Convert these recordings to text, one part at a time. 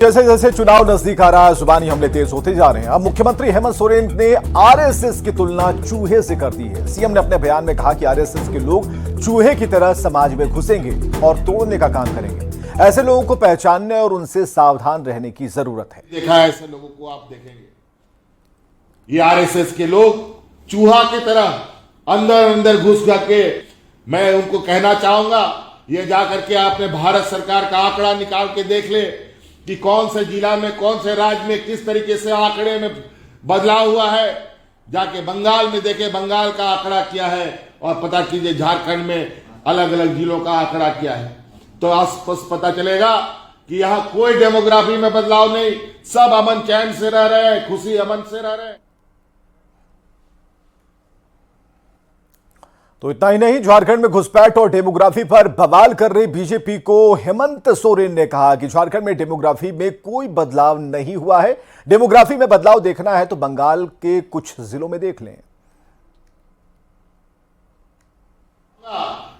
जैसे जैसे चुनाव नजदीक आ रहा है, जुबानी हमले तेज होते जा रहे हैं। अब मुख्यमंत्री हेमंत सोरेन ने आरएसएस की तुलना चूहे से कर दी है। सीएम ने अपने बयान में कहा कि आरएसएस के लोग चूहे की तरह समाज में घुसेंगे और तोड़ने का काम करेंगे। ऐसे लोगों को पहचानने और उनसे सावधान रहने की जरूरत है। देखा है ऐसे लोगों को आप देखेंगे, ये आरएसएस के लोग चूहा की तरह अंदर अंदर घुस जाके, मैं उनको कहना चाहूंगा, ये जाकर के आपने भारत सरकार का आंकड़ा निकाल के देख ले कि कौन से जिला में, कौन से राज्य में किस तरीके से आंकड़े में बदलाव हुआ है। जाके बंगाल में देखे, बंगाल का आंकड़ा क्या है, और पता कीजिए झारखंड में अलग अलग जिलों का आंकड़ा क्या है। तो आसपास पता चलेगा कि यहां कोई डेमोग्राफी में बदलाव नहीं, सब अमन चैन से रह रहे हैं, खुशी अमन से रह रहे हैं। तो इतना ही नहीं, झारखंड में घुसपैठ और डेमोग्राफी पर बवाल कर रही बीजेपी को हेमंत सोरेन ने कहा कि झारखंड में डेमोग्राफी में कोई बदलाव नहीं हुआ है। डेमोग्राफी में बदलाव देखना है तो बंगाल के कुछ जिलों में देख लें।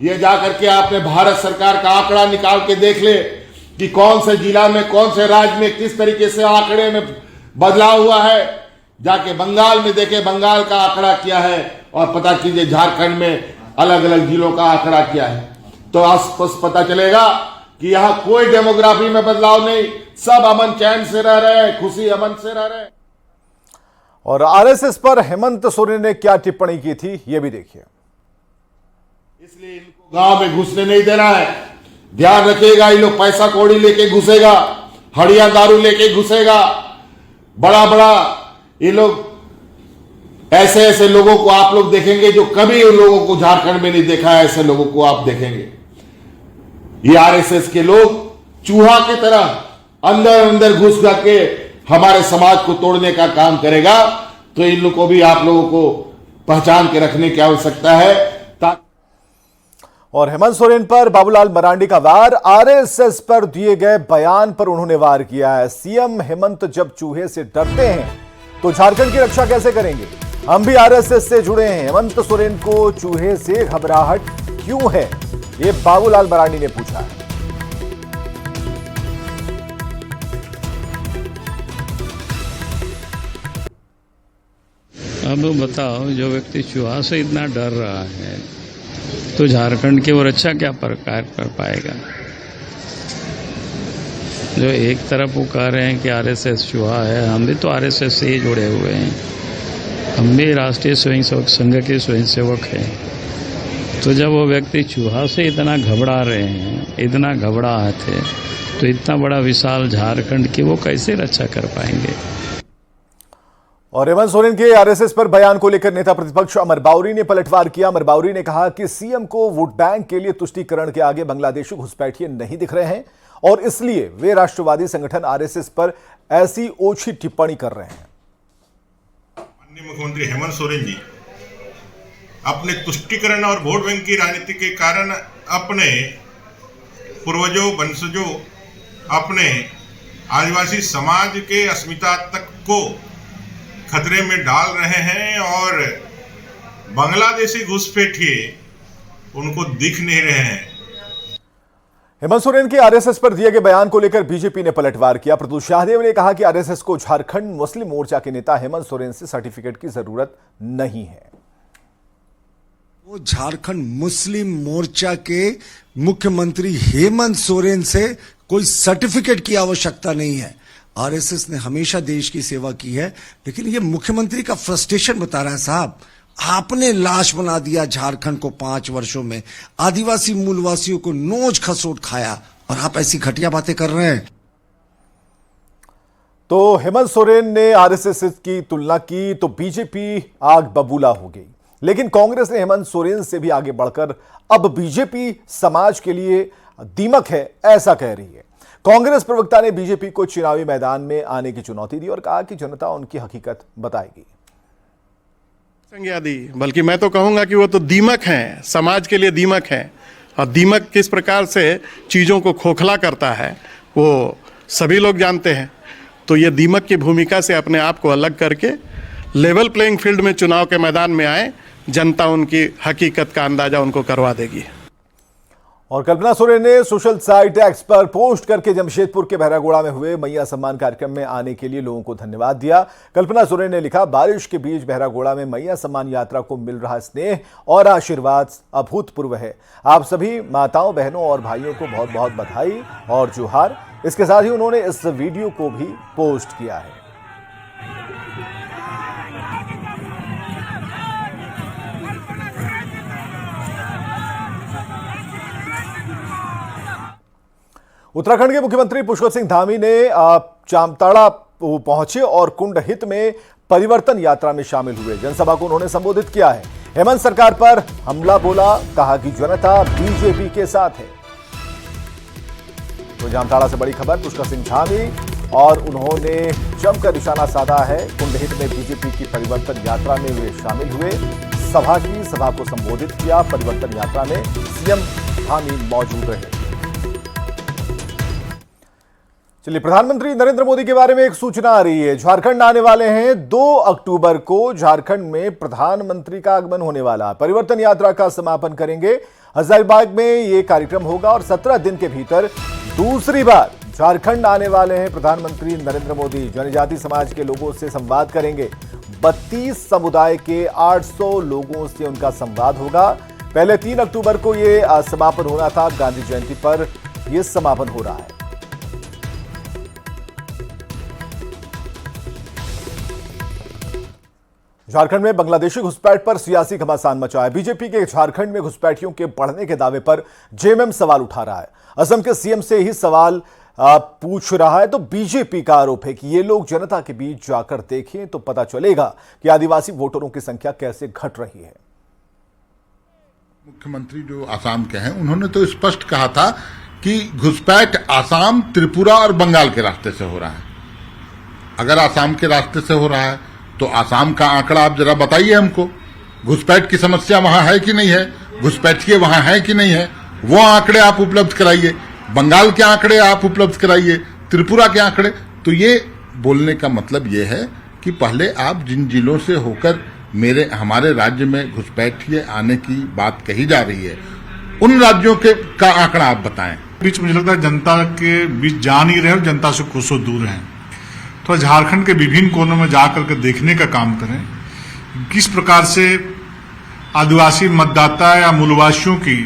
ये जाकर के आपने भारत सरकार का आंकड़ा निकाल के देख ले कि कौन से जिला में, कौन से राज्य में किस तरीके से आंकड़े में बदलाव हुआ है। जाके बंगाल में देखे, बंगाल का आंकड़ा क्या है, और पता कीजिए झारखंड में अलग अलग जिलों का आंकड़ा क्या है। तो आसपास पता चलेगा कि यहां कोई डेमोग्राफी में बदलाव नहीं, सब अमन चैन से रह रहे हैं, खुशी अमन से रह रहे हैं। और आरएसएस पर हेमंत सोरेन ने क्या टिप्पणी की थी, यह भी देखिए। इसलिए इनको गांव में घुसने नहीं देना है। ध्यान रखिएगा, ये लोग पैसा कौड़ी लेके घुसेगा, हड़िया दारू लेके घुसेगा, बड़ा बड़ा ये लोग, ऐसे ऐसे लोगों को आप लोग देखेंगे जो कभी उन लोगों को झारखंड में नहीं देखा है। ऐसे लोगों को आप देखेंगे। ये आरएसएस के लोग चूहा की तरह अंदर अंदर घुस जाके हमारे समाज को तोड़ने का काम करेगा। तो इन लोगों को भी आप लोगों को पहचान के रखने की आवश्यकता है। और हेमंत सोरेन पर बाबूलाल मरांडी का वार, आरएसएस पर दिए गए बयान पर उन्होंने वार किया है। सीएम हेमंत जब चूहे से डरते हैं तो झारखंड की रक्षा कैसे करेंगे? हम भी आरएसएस से जुड़े हैं। हेमंत सोरेन को चूहे से घबराहट क्यों है, ये बाबूलाल मरांडी ने पूछा है। अब बताओ, जो व्यक्ति चूहा से इतना डर रहा है तो झारखंड की वो रक्षा क्या प्रकार कर पाएगा? जो एक तरफ वो कह रहे हैं कि आरएसएस चूहा है, हम भी तो आरएसएस से ही जुड़े हुए हैं, हम भी राष्ट्रीय स्वयंसेवक संघ के स्वयंसेवक हैं। तो जब वो व्यक्ति चूहा से इतना घबरा रहे हैं, इतना घबराहट है, तो इतना बड़ा विशाल झारखंड की वो कैसे रक्षा कर पाएंगे? और हेमंत सोरेन के आरएसएस पर बयान को लेकर नेता प्रतिपक्ष अमर बाउरी ने पलटवार किया। अमर बाउरी ने कहा कि सीएम को वोट बैंक के लिए तुष्टीकरण के आगे बांग्लादेशी घुसपैठिए नहीं दिख रहे हैं और इसलिए वे राष्ट्रवादी संगठन आरएसएस पर ऐसी ओछी टिप्पणी कर रहे हैं। माननीय मुख्यमंत्री हेमंत सोरेन जी अपने तुष्टीकरण और वोट बैंक की राजनीति के कारण अपने पूर्वजों, वंशजों, अपने आदिवासी समाज के अस्मिता तक को खतरे में डाल रहे हैं और बांग्लादेशी घुसपैठिए उनको दिख नहीं रहे हैं। हेमंत सोरेन के आरएसएस पर दिए गए बयान को लेकर बीजेपी ने पलटवार किया। प्रत्युष शाहदेव ने कहा कि आरएसएस को झारखंड मुस्लिम मोर्चा के नेता हेमंत सोरेन से सर्टिफिकेट की जरूरत नहीं है। वो झारखंड मुस्लिम मोर्चा के मुख्यमंत्री हेमंत सोरेन से कोई सर्टिफिकेट की आवश्यकता नहीं है। आरएसएस ने हमेशा देश की सेवा की है, लेकिन ये मुख्यमंत्री का फ्रस्ट्रेशन बता रहा है। साहब, आपने लाश बना दिया झारखंड को 5 वर्षों में, आदिवासी मूलवासियों को नोच खसोट खाया, और आप ऐसी घटिया बातें कर रहे हैं। तो हेमंत सोरेन ने आरएसएस की तुलना की तो बीजेपी आग बबूला हो गई, लेकिन कांग्रेस ने हेमंत सोरेन से भी आगे बढ़कर अब बीजेपी समाज के लिए दीमक है ऐसा कह रही है। कांग्रेस प्रवक्ता ने बीजेपी को चुनावी मैदान में आने की चुनौती दी और कहा कि जनता उनकी हकीकत बताएगी। संज्ञा दी, बल्कि मैं तो कहूंगा कि वो तो दीमक हैं, समाज के लिए दीमक हैं। और दीमक किस प्रकार से चीज़ों को खोखला करता है वो सभी लोग जानते हैं। तो ये दीमक की भूमिका से अपने आप को अलग करके लेवल प्लेइंग फील्ड में चुनाव के मैदान में आए, जनता उनकी हकीकत का अंदाजा उनको करवा देगी। और कल्पना सोरेन ने सोशल साइट एक्स पर पोस्ट करके जमशेदपुर के बहरागोड़ा में हुए मैया सम्मान कार्यक्रम में आने के लिए लोगों को धन्यवाद दिया। कल्पना सोरेन ने लिखा, बारिश के बीच बहरागोड़ा में मैया सम्मान यात्रा को मिल रहा स्नेह और आशीर्वाद अभूतपूर्व है। आप सभी माताओं, बहनों और भाइयों को बहुत बहुत बधाई और जोहार। इसके साथ ही उन्होंने इस वीडियो को भी पोस्ट किया है। उत्तराखंड के मुख्यमंत्री पुष्कर सिंह धामी ने जामताड़ा पहुंचे और कुंड हित में परिवर्तन यात्रा में शामिल हुए। जनसभा को उन्होंने संबोधित किया है। हेमंत सरकार पर हमला बोला, कहा कि जनता बीजेपी के साथ है। तो जामताड़ा से बड़ी खबर, पुष्कर सिंह धामी और उन्होंने जमकर निशाना साधा है। कुंड हित में बीजेपी की परिवर्तन यात्रा में वे शामिल हुए। सभा को संबोधित किया। परिवर्तन यात्रा में सीएम धामी मौजूद रहे। चलिए, प्रधानमंत्री नरेंद्र मोदी के बारे में एक सूचना आ रही है। झारखंड आने वाले हैं। 2 अक्टूबर को झारखंड में प्रधानमंत्री का आगमन होने वाला है। परिवर्तन यात्रा का समापन करेंगे। हजारीबाग में यह कार्यक्रम होगा और 17 दिन के भीतर दूसरी बार झारखंड आने वाले हैं प्रधानमंत्री नरेंद्र मोदी। जनजाति समाज के लोगों से संवाद करेंगे। 32 समुदाय के 800 लोगों से उनका संवाद होगा। पहले 3 अक्टूबर को यह समापन होना था। गांधी जयंती पर यह समापन हो रहा है। झारखंड में बांग्लादेशी घुसपैठ पर सियासी घमासान मचा है। बीजेपी के झारखंड में घुसपैठियों के बढ़ने के दावे पर जेएमएम सवाल उठा रहा है। असम के सीएम से ही सवाल पूछ रहा है। तो बीजेपी का आरोप है कि ये लोग जनता के बीच जाकर देखें तो पता चलेगा कि आदिवासी वोटरों की संख्या कैसे घट रही है। मुख्यमंत्री जो आसाम के हैं, उन्होंने तो स्पष्ट कहा था कि घुसपैठ आसाम, त्रिपुरा और बंगाल के रास्ते से हो रहा है। अगर आसाम के रास्ते से हो रहा है तो आसाम का आंकड़ा आप जरा बताइए हमको। घुसपैठ की समस्या वहां है कि नहीं है, घुसपैठिए वहां है कि नहीं है, वो आंकड़े आप उपलब्ध कराइए। बंगाल के आंकड़े आप उपलब्ध कराइए, त्रिपुरा के आंकड़े। तो ये बोलने का मतलब ये है कि पहले आप जिन जिलों से होकर हमारे राज्य में घुसपैठिए आने की बात कही जा रही है, उन राज्यों का आंकड़ा आप बताएं। बीच मुझे लगता है जनता के बीच जा नहीं रहे और जनता से कोसों दूर हैं। तो झारखंड के विभिन्न कोनों में जाकर के देखने का काम करें, किस प्रकार से आदिवासी मतदाता या मूलवासियों की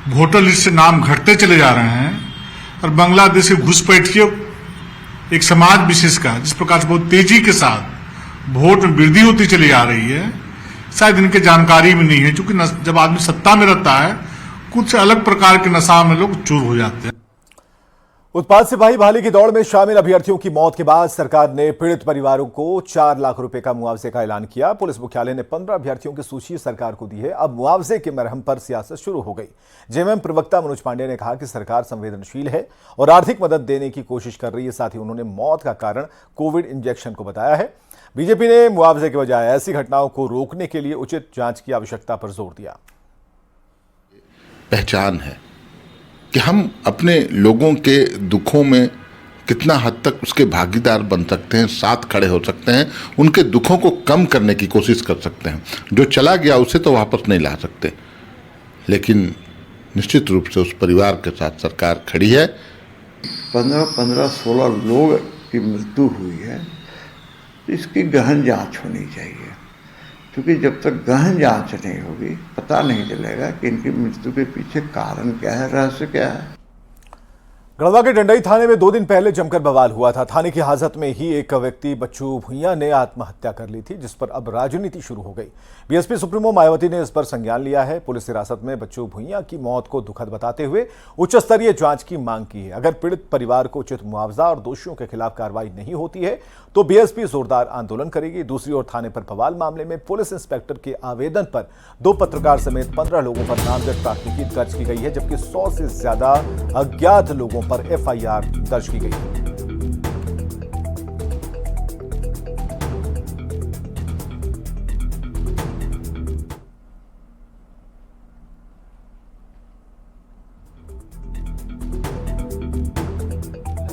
वोटर लिस्ट से नाम घटते चले जा रहे हैं और बांग्लादेश के घुसपैठियों एक समाज विशेष का जिस प्रकार से बहुत तेजी के साथ वोट में वृद्धि होती चली जा रही है, शायद इनके जानकारी में नहीं है। क्योंकि जब आदमी सत्ता में रहता है, कुछ अलग प्रकार के नशा में लोग चूर हो जाते हैं। उत्पाद सिपाही बहाली की दौड़ में शामिल अभ्यर्थियों की मौत के बाद सरकार ने पीड़ित परिवारों को 4 लाख रुपए का मुआवजे का ऐलान किया। पुलिस मुख्यालय ने 15 अभ्यर्थियों की सूची सरकार को दी है। अब मुआवजे के मरहम पर सियासत शुरू हो गई। जेएमएम प्रवक्ता मनोज पांडे ने कहा कि सरकार संवेदनशील है और आर्थिक मदद देने की कोशिश कर रही है। साथ ही उन्होंने मौत का कारण कोविड इंजेक्शन को बताया है। बीजेपी ने मुआवजे के बजाय ऐसी घटनाओं को रोकने के लिए उचित जांच की आवश्यकता पर जोर दिया। पहचान है कि हम अपने लोगों के दुखों में कितना हद तक उसके भागीदार बन सकते हैं, साथ खड़े हो सकते हैं, उनके दुखों को कम करने की कोशिश कर सकते हैं। जो चला गया उसे तो वापस नहीं ला सकते, लेकिन निश्चित रूप से उस परिवार के साथ सरकार खड़ी है। 15-16 लोग की मृत्यु हुई है। इसकी गहन जांच होनी चाहिए, क्योंकि जब तक गहन जांच नहीं होगी पता नहीं चलेगा कि इनकी मृत्यु के पीछे कारण क्या है, रहस्य क्या है। गढ़वा के डंडई थाने में 2 दिन पहले जमकर बवाल हुआ था। थाने की हाजत में ही एक व्यक्ति बच्चू भुइयां ने आत्महत्या कर ली थी, जिस पर अब राजनीति शुरू हो गई। बीएसपी सुप्रीमो मायावती ने इस पर संज्ञान लिया है। पुलिस हिरासत में बच्चू भुइयां की मौत को दुखद बताते हुए उच्च स्तरीय जांच की मांग की है। अगर पीड़ित परिवार को उचित मुआवजा और दोषियों के खिलाफ कार्रवाई नहीं होती है तो बीएसपी जोरदार आंदोलन करेगी। दूसरी ओर थाने पर बवाल मामले में पुलिस इंस्पेक्टर के आवेदन पर 2 पत्रकार समेत 15 लोगों पर नामजद प्राथमिकी दर्ज की गई है, जबकि 100 से ज्यादा अज्ञात लोगों पर एफआईआर दर्ज की गई है।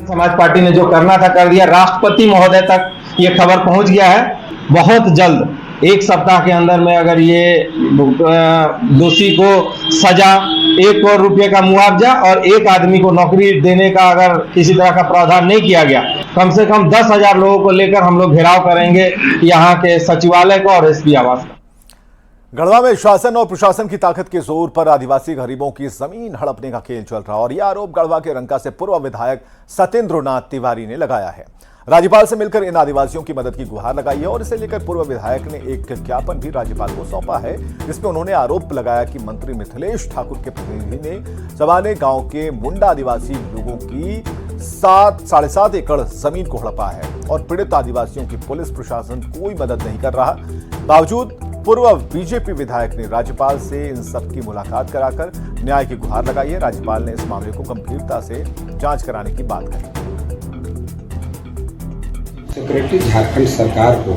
समाज पार्टी ने जो करना था कर दिया। राष्ट्रपति महोदय तक ये खबर पहुंच गया है। बहुत जल्द 1 सप्ताह के अंदर में अगर ये दोषी को सजा, 1 करोड़ रुपए का मुआवजा और 1 आदमी को नौकरी देने का अगर किसी तरह का प्रावधान नहीं किया गया, कम से कम 10,000 लोगों को लेकर हम लोग घेराव करेंगे यहाँ के सचिवालय को और एसपी आवास का। गढ़वा में शासन और प्रशासन की ताकत के जोर पर आदिवासी गरीबों की जमीन हड़पने का खेल चल रहा और यह आरोप गढ़वा के रंका से पूर्व विधायक सत्येंद्रनाथ तिवारी ने लगाया है। राज्यपाल से मिलकर इन आदिवासियों की मदद की गुहार लगाई है और इसे लेकर पूर्व विधायक ने एक ज्ञापन भी राज्यपाल को सौंपा है, जिसमें उन्होंने आरोप लगाया कि मंत्री मिथिलेश ठाकुर के प्रतिनिधि ने सबाने गांव के मुंडा आदिवासी लोगों की 7.5 एकड़ जमीन को हड़पा है और पीड़ित आदिवासियों की पुलिस प्रशासन कोई मदद नहीं कर रहा। बावजूद पूर्व बीजेपी विधायक ने राज्यपाल से इन सब की मुलाकात कराकर न्याय की गुहार लगाई है। राज्यपाल ने इस मामले को गंभीरता से जांच कराने की बात कही। सेक्रेटरी झारखंड सरकार को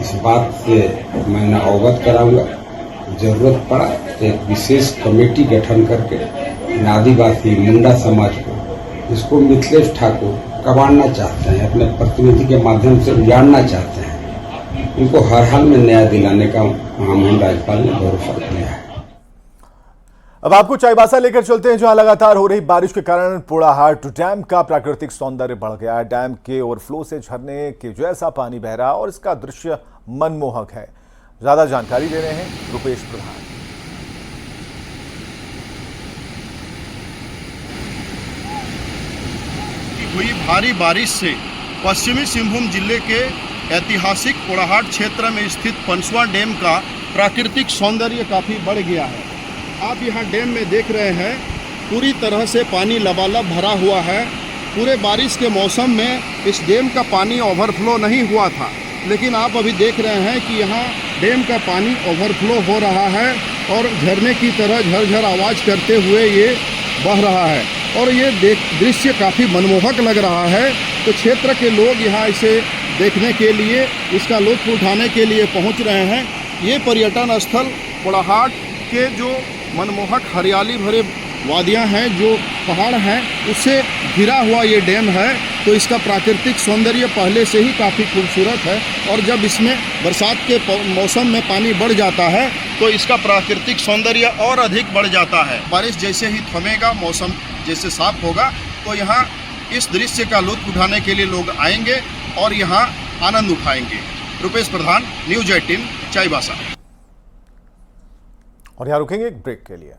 इस बात से मैं अवगत कराऊंगा, जरूरत पड़ा तो एक विशेष कमेटी गठन करके आदिवासी मुंडा समाज को, इसको मिथिलेश ठाकुर कबाड़ना चाहते हैं, अपने प्रतिनिधि के माध्यम से उजाड़ना चाहते हैं, उनको हर हाल में न्याय दिलाने का महामहिम राज्यपाल ने भरोसा दिया है। अब आपको चाईबासा लेकर चलते हैं, जहां लगातार हो रही बारिश के कारण पोड़ाहाट डैम का प्राकृतिक सौंदर्य बढ़ गया है। डैम के ओवरफ्लो से झरने के जैसा पानी बह रहा और इसका दृश्य मनमोहक है। ज्यादा जानकारी दे रहे हैं रुपेश प्रधान। हुई भारी बारिश से पश्चिमी सिंहभूम जिले के ऐतिहासिक पोड़ाहाट क्षेत्र में स्थित पंसवा डैम का प्राकृतिक सौंदर्य काफ़ी बढ़ गया है। आप यहाँ डैम में देख रहे हैं, पूरी तरह से पानी लबालब भरा हुआ है। पूरे बारिश के मौसम में इस डैम का पानी ओवरफ्लो नहीं हुआ था, लेकिन आप अभी देख रहे हैं कि यहाँ डैम का पानी ओवरफ्लो हो रहा है और झरने की तरह झरझर आवाज़ करते हुए ये बह रहा है और ये दृश्य काफ़ी मनमोहक लग रहा है। तो क्षेत्र के लोग यहाँ इसे देखने के लिए, इसका लुत्फ उठाने के लिए पहुँच रहे हैं। ये पर्यटन स्थल पोड़ाहाट के जो मनमोहक हरियाली भरे वादियाँ हैं, जो पहाड़ हैं, उससे घिरा हुआ ये डैम है। तो इसका प्राकृतिक सौंदर्य पहले से ही काफ़ी खूबसूरत है और जब इसमें बरसात के मौसम में पानी बढ़ जाता है तो इसका प्राकृतिक सौंदर्य और अधिक बढ़ जाता है। बारिश जैसे ही थमेगा, मौसम जैसे साफ होगा, तो यहाँ इस दृश्य का लुत्फ उठाने के लिए लोग आएंगे और यहाँ आनंद उठाएंगे। रुपेश प्रधान, न्यूज़ 18, चाईबासा। और यहाँ रुकेंगे एक ब्रेक के लिए।